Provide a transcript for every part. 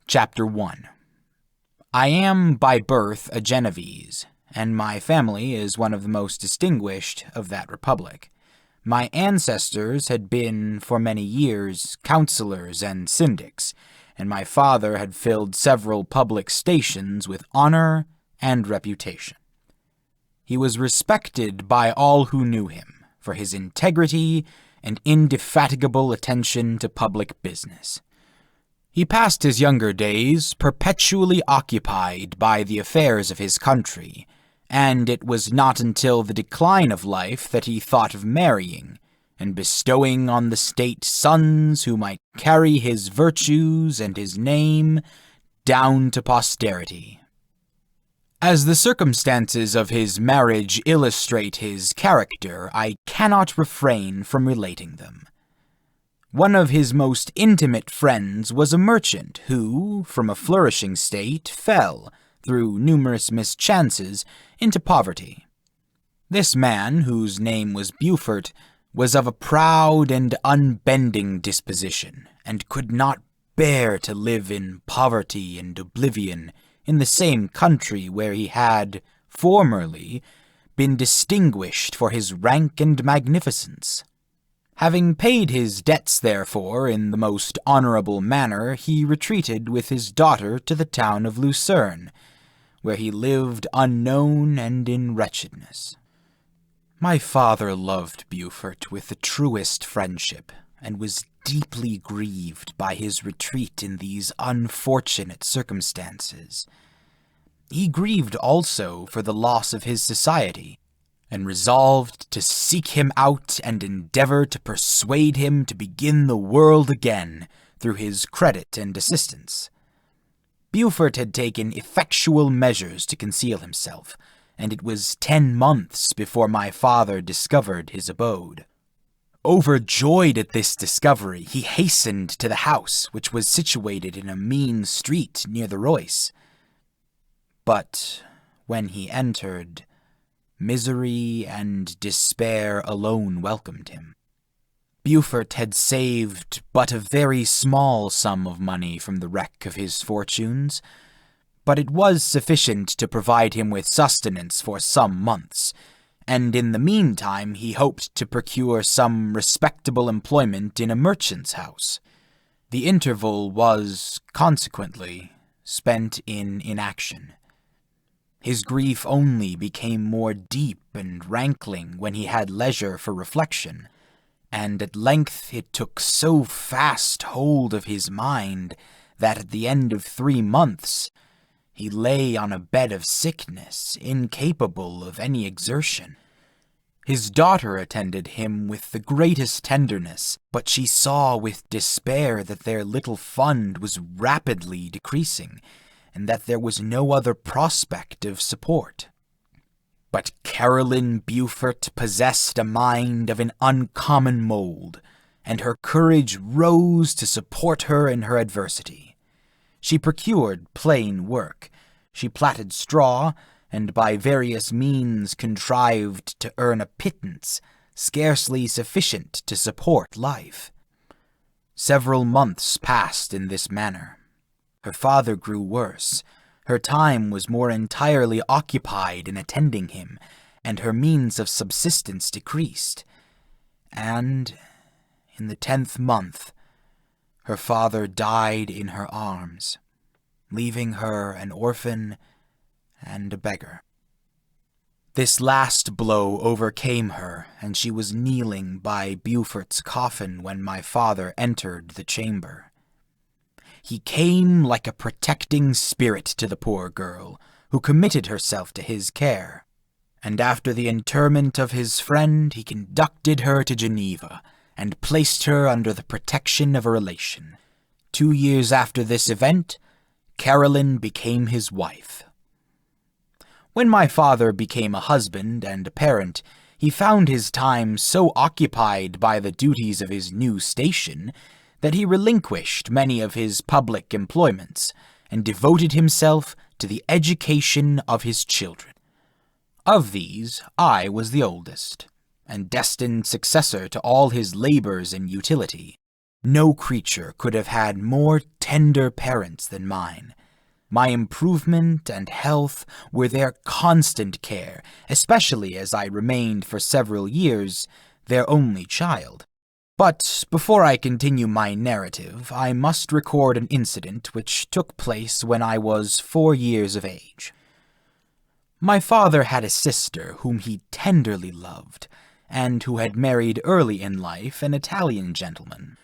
Chapter 1. I am by birth a Genovese, and my family is one of the most distinguished of that republic. My ancestors had been, for many years, councillors and syndics, and my father had filled several public stations with honor and reputation. He was respected by all who knew him for his integrity and indefatigable attention to public business. He passed his younger days perpetually occupied by the affairs of his country, and it was not until the decline of life that he thought of marrying and bestowing on the state sons who might carry his virtues and his name down to posterity. As the circumstances of his marriage illustrate his character, I cannot refrain from relating them. One of his most intimate friends was a merchant who, from a flourishing state, fell, through numerous mischances, into poverty. This man, whose name was Beaufort, was of a proud and unbending disposition, and could not bear to live in poverty and oblivion in the same country where he had, formerly, been distinguished for his rank and magnificence. Having paid his debts, therefore, in the most honorable manner, he retreated with his daughter to the town of Lucerne, where he lived unknown and in wretchedness. My father loved Beaufort with the truest friendship, and was deeply grieved by his retreat in these unfortunate circumstances. He grieved also for the loss of his society, and resolved to seek him out and endeavor to persuade him to begin the world again through his credit and assistance. Beaufort had taken effectual measures to conceal himself, and it was 10 months before my father discovered his abode. Overjoyed at this discovery, he hastened to the house, which was situated in a mean street near the Royce. But when he entered, misery and despair alone welcomed him. Beaufort had saved but a very small sum of money from the wreck of his fortunes, but it was sufficient to provide him with sustenance for some months, and in the meantime he hoped to procure some respectable employment in a merchant's house. The interval was, consequently, spent in inaction. His grief only became more deep and rankling when he had leisure for reflection, and at length it took so fast hold of his mind that at the end of 3 months he lay on a bed of sickness, incapable of any exertion. His daughter attended him with the greatest tenderness, but she saw with despair that their little fund was rapidly decreasing, and that there was no other prospect of support. But Caroline Beaufort possessed a mind of an uncommon mold, and her courage rose to support her in her adversity. She procured plain work. She plaited straw, and by various means contrived to earn a pittance scarcely sufficient to support life. Several months passed in this manner. Her father grew worse. Her time was more entirely occupied in attending him, and her means of subsistence decreased. And, in the 10th month, her father died in her arms, leaving her an orphan and a beggar. This last blow overcame her, and she was kneeling by Beaufort's coffin when my father entered the chamber. He came like a protecting spirit to the poor girl, who committed herself to his care, and after the interment of his friend he conducted her to Geneva, and placed her under the protection of a relation. 2 years after this event, Caroline became his wife. When my father became a husband and a parent, he found his time so occupied by the duties of his new station that he relinquished many of his public employments, and devoted himself to the education of his children. Of these, I was the oldest, and destined successor to all his labors and utility. No creature could have had more tender parents than mine. My improvement and health were their constant care, especially as I remained for several years their only child. But before I continue my narrative, I must record an incident which took place when I was 4 years of age. My father had a sister whom he tenderly loved, and who had married early in life an Italian gentleman.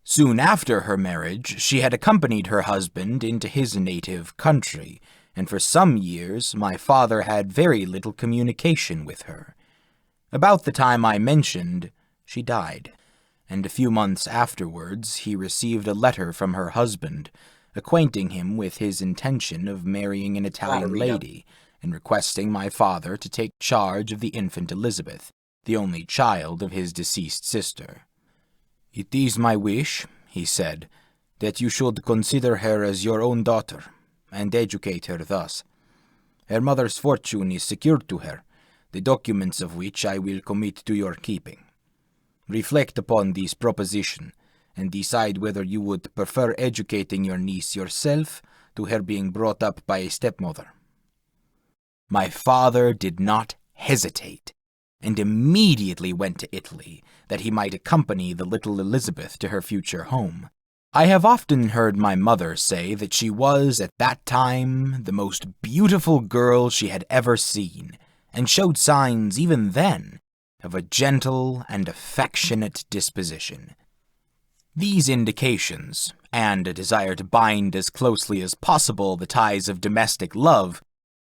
Soon after her marriage, she had accompanied her husband into his native country, and for some years my father had very little communication with her. About the time I mentioned, she died, and a few months afterwards he received a letter from her husband, acquainting him with his intention of marrying an Italian lady, and requesting my father to take charge of the infant Elizabeth, the only child of his deceased sister. "It is my wish," he said, "that you should consider her as your own daughter, and educate her thus. Her mother's fortune is secured to her, the documents of which I will commit to your keeping. Reflect upon this proposition, and decide whether you would prefer educating your niece yourself to her being brought up by a stepmother." My father did not hesitate, and immediately went to Italy, that he might accompany the little Elizabeth to her future home. I have often heard my mother say that she was, at that time, the most beautiful girl she had ever seen, and showed signs, even then, of a gentle and affectionate disposition. These indications, and a desire to bind as closely as possible the ties of domestic love,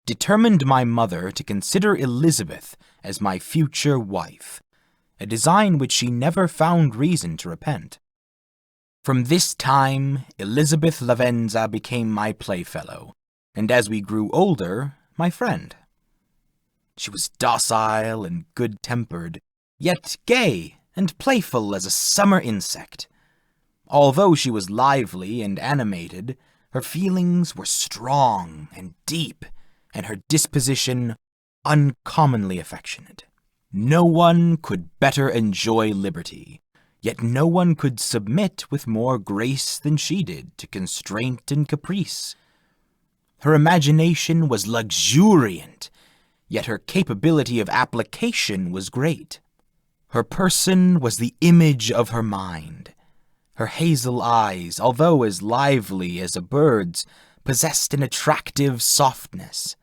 determined my mother to consider Elizabeth as my future wife, a design which she never found reason to repent. From this time, Elizabeth Lavenza became my playfellow, and as we grew older, my friend. She was docile and good-tempered, yet gay and playful as a summer insect. Although she was lively and animated, her feelings were strong and deep, and her disposition uncommonly affectionate. No one could better enjoy liberty, yet no one could submit with more grace than she did to constraint and caprice. Her imagination was luxuriant, yet her capability of application was great. Her person was the image of her mind. Her hazel eyes, although as lively as a bird's, possessed an attractive softness.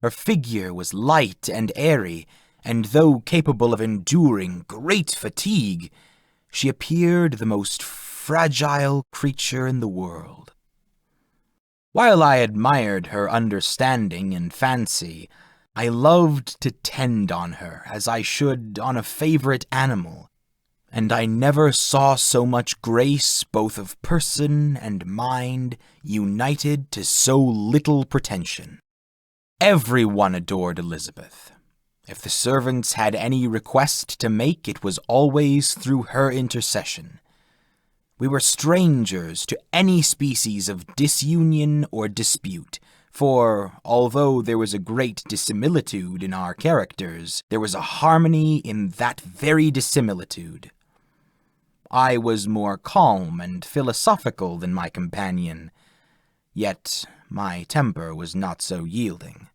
Her figure was light and airy, and though capable of enduring great fatigue, she appeared the most fragile creature in the world. While I admired her understanding and fancy, I loved to tend on her as I should on a favorite animal, and I never saw so much grace both of person and mind united to so little pretension. Everyone adored Elizabeth. If the servants had any request to make, it was always through her intercession. We were strangers to any species of disunion or dispute, for, although there was a great dissimilitude in our characters, there was a harmony in that very dissimilitude. I was more calm and philosophical than my companion, yet my temper was not so yielding.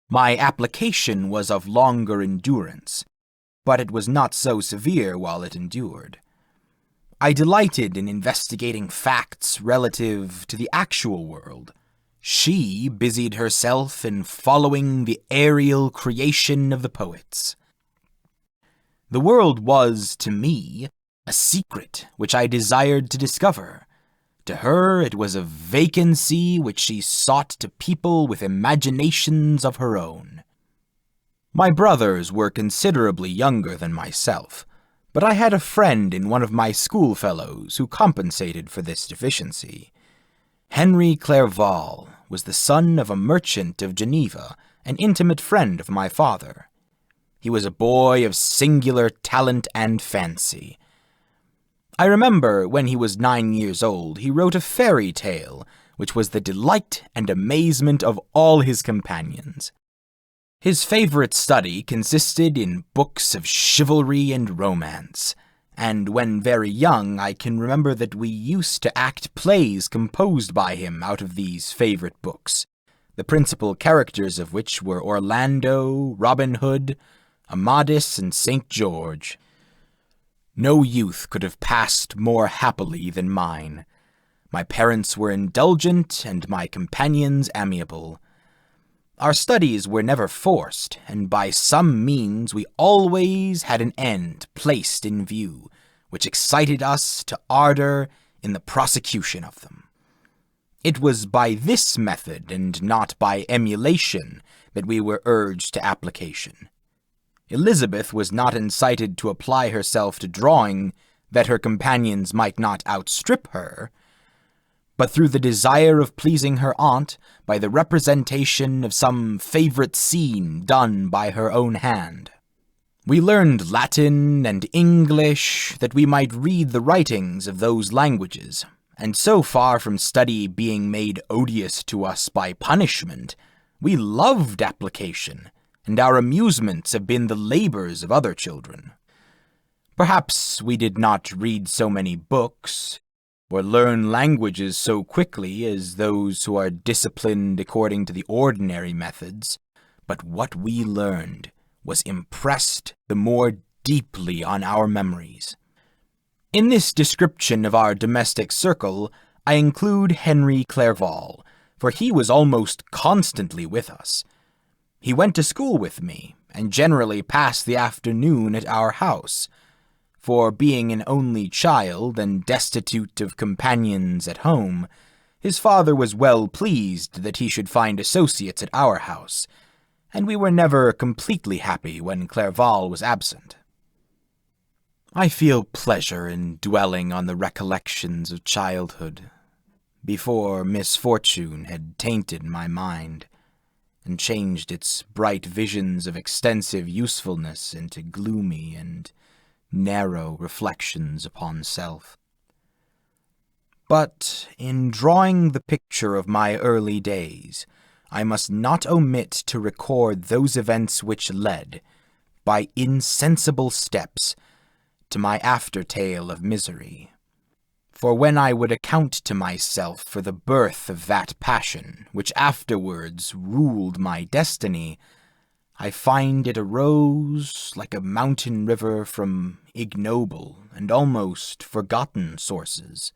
My application was of longer endurance, but it was not so severe while it endured. I delighted in investigating facts relative to the actual world. She busied herself in following the aerial creation of the poets. The world was, to me, a secret which I desired to discover. To her it was a vacancy which she sought to people with imaginations of her own. My brothers were considerably younger than myself, but I had a friend in one of my schoolfellows who compensated for this deficiency. Henry Clerval was the son of a merchant of Geneva, an intimate friend of my father. He was a boy of singular talent and fancy. I remember when he was 9 years old, he wrote a fairy tale, which was the delight and amazement of all his companions. His favorite study consisted in books of chivalry and romance, and when very young I can remember that we used to act plays composed by him out of these favorite books, the principal characters of which were Orlando, Robin Hood, Amadis, and St. George. No youth could have passed more happily than mine. My parents were indulgent, and my companions amiable. Our studies were never forced, and by some means we always had an end placed in view, which excited us to ardor in the prosecution of them. It was by this method, and not by emulation, that we were urged to application. Elizabeth was not incited to apply herself to drawing that her companions might not outstrip her, but through the desire of pleasing her aunt by the representation of some favorite scene done by her own hand. We learned Latin and English that we might read the writings of those languages, and so far from study being made odious to us by punishment, we loved application, and our amusements have been the labors of other children. Perhaps we did not read so many books, or learn languages so quickly as those who are disciplined according to the ordinary methods, but what we learned was impressed the more deeply on our memories. In this description of our domestic circle, I include Henry Clerval, for he was almost constantly with us. He went to school with me, and generally passed the afternoon at our house, for being an only child and destitute of companions at home, his father was well pleased that he should find associates at our house, and we were never completely happy when Clerval was absent. I feel pleasure in dwelling on the recollections of childhood, before misfortune had tainted my mind, and changed its bright visions of extensive usefulness into gloomy and narrow reflections upon self. But in drawing the picture of my early days, I must not omit to record those events which led, by insensible steps, to my after-tale of misery. For when I would account to myself for the birth of that passion which afterwards ruled my destiny, I find it arose like a mountain river from ignoble and almost forgotten sources,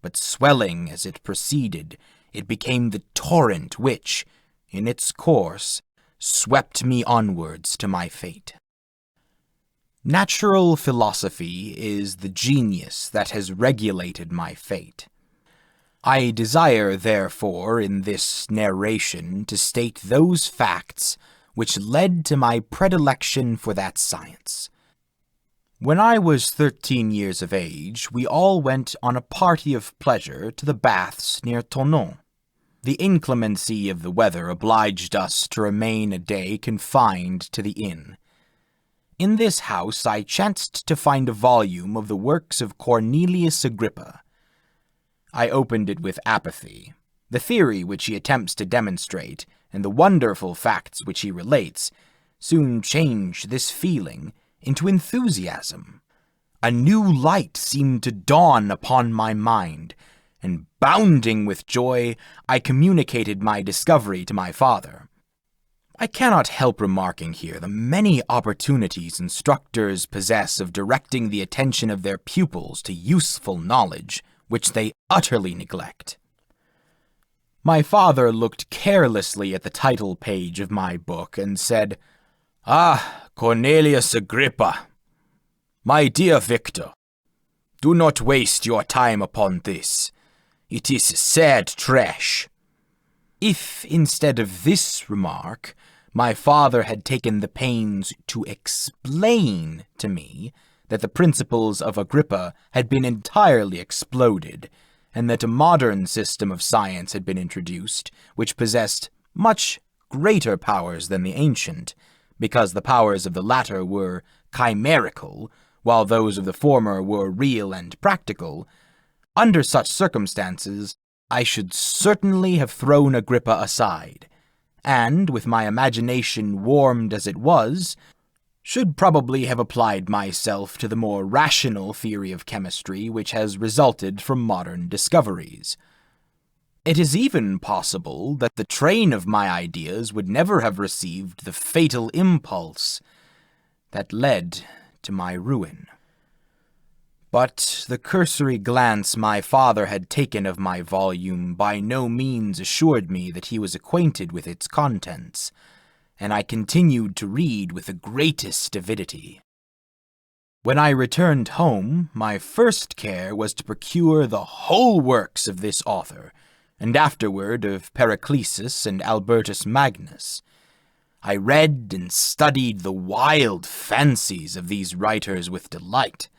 but swelling as it proceeded, it became the torrent which, in its course, swept me onwards to my fate. Natural philosophy is the genius that has regulated my fate. I desire, therefore, in this narration to state those facts which led to my predilection for that science. When I was 13 years of age, we all went on a party of pleasure to the baths near Tonon. The inclemency of the weather obliged us to remain a day confined to the inn. In this house I chanced to find a volume of the works of Cornelius Agrippa. I opened it with apathy. The theory which he attempts to demonstrate, and the wonderful facts which he relates, soon change this feeling into enthusiasm. A new light seemed to dawn upon my mind, and bounding with joy, I communicated my discovery to my father. I cannot help remarking here the many opportunities instructors possess of directing the attention of their pupils to useful knowledge, which they utterly neglect. My father looked carelessly at the title page of my book and said, "Ah, Cornelius Agrippa! My dear Victor, do not waste your time upon this. It is sad trash." If, instead of this remark, my father had taken the pains to explain to me that the principles of Agrippa had been entirely exploded, and that a modern system of science had been introduced, which possessed much greater powers than the ancient, because the powers of the latter were chimerical, while those of the former were real and practical, under such circumstances, I should certainly have thrown Agrippa aside, and, with my imagination warmed as it was, Should probably have applied myself to the more rational theory of chemistry which has resulted from modern discoveries. It is even possible that the train of my ideas would never have received the fatal impulse that led to my ruin. But the cursory glance my father had taken of my volume by no means assured me that he was acquainted with its contents, and I continued to read with the greatest avidity. When I returned home, my first care was to procure the whole works of this author, and afterward of Paracelsus and Albertus Magnus. I read and studied the wild fancies of these writers with delight,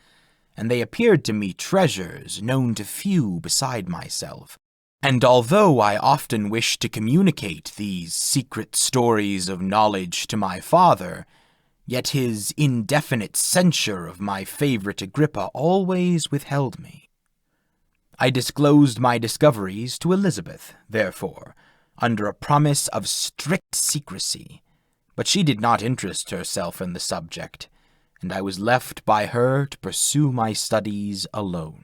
and they appeared to me treasures known to few beside myself. And although I often wished to communicate these secret stories of knowledge to my father, yet his indefinite censure of my favorite Agrippa always withheld me. I disclosed my discoveries to Elizabeth, therefore, under a promise of strict secrecy, but she did not interest herself in the subject, and I was left by her to pursue my studies alone.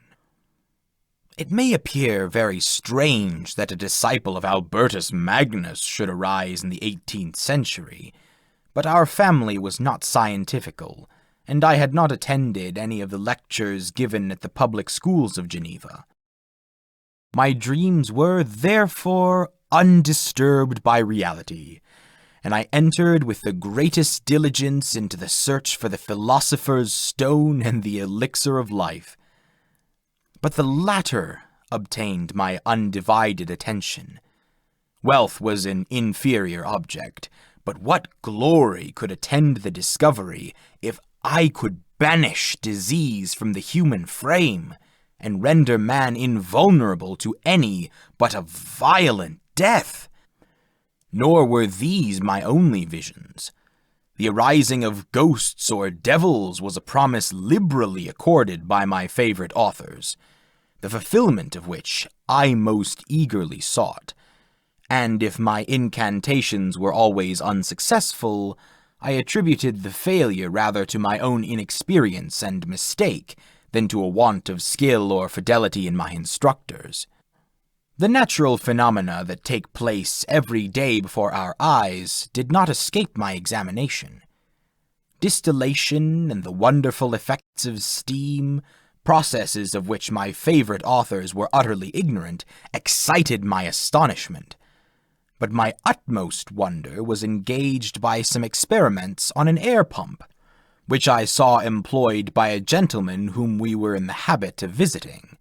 It may appear very strange that a disciple of Albertus Magnus should arise in the 18th century, but our family was not scientifical, and I had not attended any of the lectures given at the public schools of Geneva. My dreams were, therefore, undisturbed by reality, and I entered with the greatest diligence into the search for the philosopher's stone and the elixir of life. But the latter obtained my undivided attention. Wealth was an inferior object, but what glory could attend the discovery if I could banish disease from the human frame, and render man invulnerable to any but a violent death? Nor were these my only visions. The arising of ghosts or devils was a promise liberally accorded by my favorite authors, the fulfillment of which I most eagerly sought, and if my incantations were always unsuccessful, I attributed the failure rather to my own inexperience and mistake than to a want of skill or fidelity in my instructors. The natural phenomena that take place every day before our eyes did not escape my examination. Distillation and the wonderful effects of steam, processes of which my favorite authors were utterly ignorant, excited my astonishment. But my utmost wonder was engaged by some experiments on an air pump, which I saw employed by a gentleman whom we were in the habit of visiting.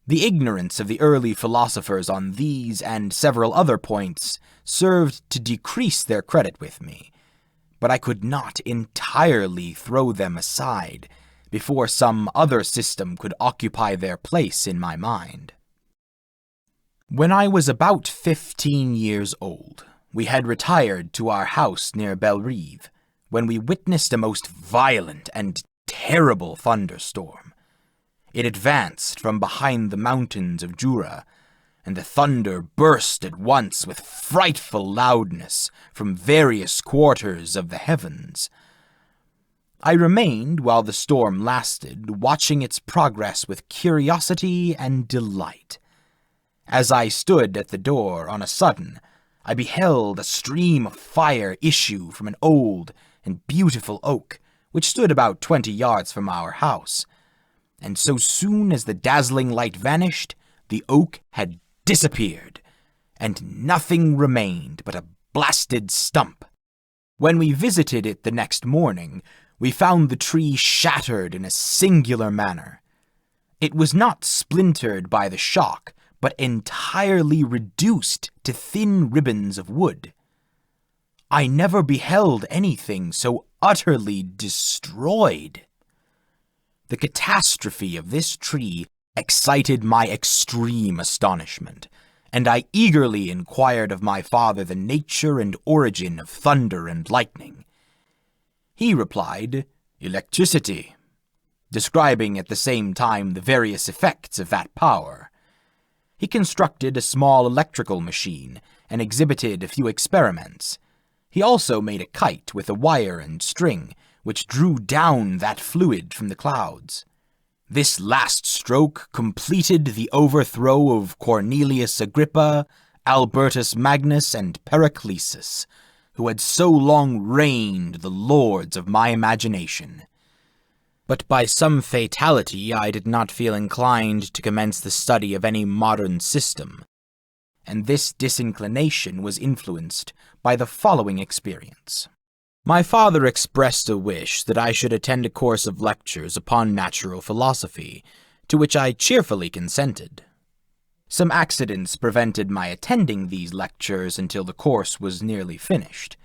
The ignorance of the early philosophers on these and several other points served to decrease their credit with me, but I could not entirely throw them aside before some other system could occupy their place in my mind. When I was about 15 years old, we had retired to our house near Bellerive, when we witnessed a most violent and terrible thunderstorm. It advanced from behind the mountains of Jura, and the thunder burst at once with frightful loudness from various quarters of the heavens. I remained while the storm lasted, watching its progress with curiosity and delight. As I stood at the door, on a sudden, I beheld a stream of fire issue from an old and beautiful oak, which stood about 20 yards from our house, and so soon as the dazzling light vanished, the oak had disappeared, and nothing remained but a blasted stump. When we visited it the next morning, we found the tree shattered in a singular manner. It was not splintered by the shock, but entirely reduced to thin ribbons of wood. I never beheld anything so utterly destroyed. The catastrophe of this tree excited my extreme astonishment, and I eagerly inquired of my father the nature and origin of thunder and lightning. He replied, "Electricity," describing at the same time the various effects of that power. He constructed a small electrical machine and exhibited a few experiments. He also made a kite with a wire and string, which drew down that fluid from the clouds. This last stroke completed the overthrow of Cornelius Agrippa, Albertus Magnus, and Periclesus, who had so long reigned the lords of my imagination. But by some fatality I did not feel inclined to commence the study of any modern system, and this disinclination was influenced by the following experience. My father expressed a wish that I should attend a course of lectures upon natural philosophy, to which I cheerfully consented. Some accidents prevented my attending these lectures until the course was nearly finished.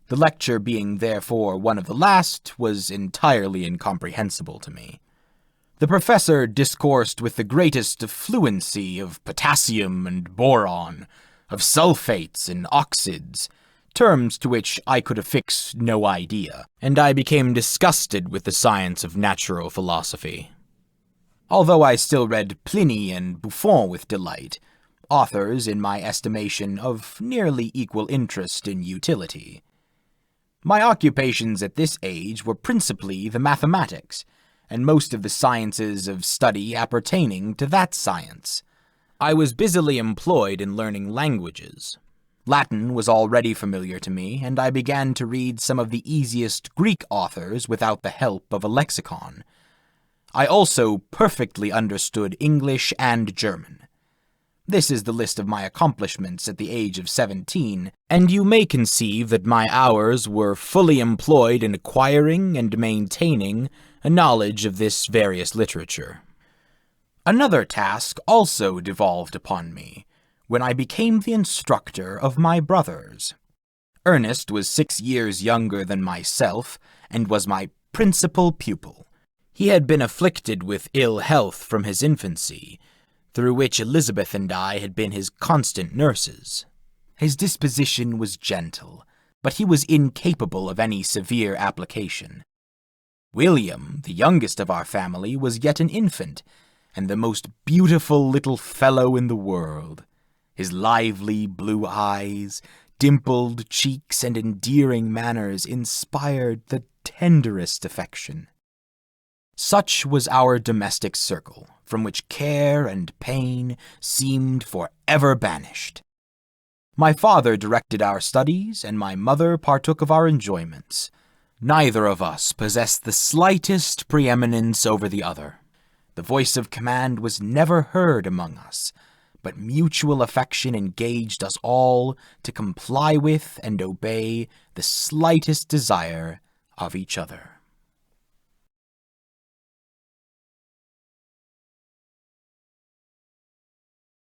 The lecture being therefore one of the last was entirely incomprehensible to me. The professor discoursed with the greatest fluency of potassium and boron, of sulfates and oxides, terms to which I could affix no idea, and I became disgusted with the science of natural philosophy. Although I still read Pliny and Buffon with delight, authors, in my estimation, of nearly equal interest in utility. My occupations at this age were principally the mathematics, and most of the sciences of study appertaining to that science. I was busily employed in learning languages. Latin was already familiar to me, and I began to read some of the easiest Greek authors without the help of a lexicon. I also perfectly understood English and German. This is the list of my accomplishments at the age of 17, and you may conceive that my hours were fully employed in acquiring and maintaining a knowledge of this various literature. Another task also devolved upon me, when I became the instructor of my brothers. Ernest was 6 years younger than myself, and was my principal pupil. He had been afflicted with ill health from his infancy, through which Elizabeth and I had been his constant nurses. His disposition was gentle, but he was incapable of any severe application. William, the youngest of our family, was yet an infant, and the most beautiful little fellow in the world. His lively blue eyes, dimpled cheeks, and endearing manners inspired the tenderest affection. Such was our domestic circle, from which care and pain seemed forever banished. My father directed our studies, and my mother partook of our enjoyments. Neither of us possessed the slightest preeminence over the other. The voice of command was never heard among us, but mutual affection engaged us all to comply with and obey the slightest desire of each other.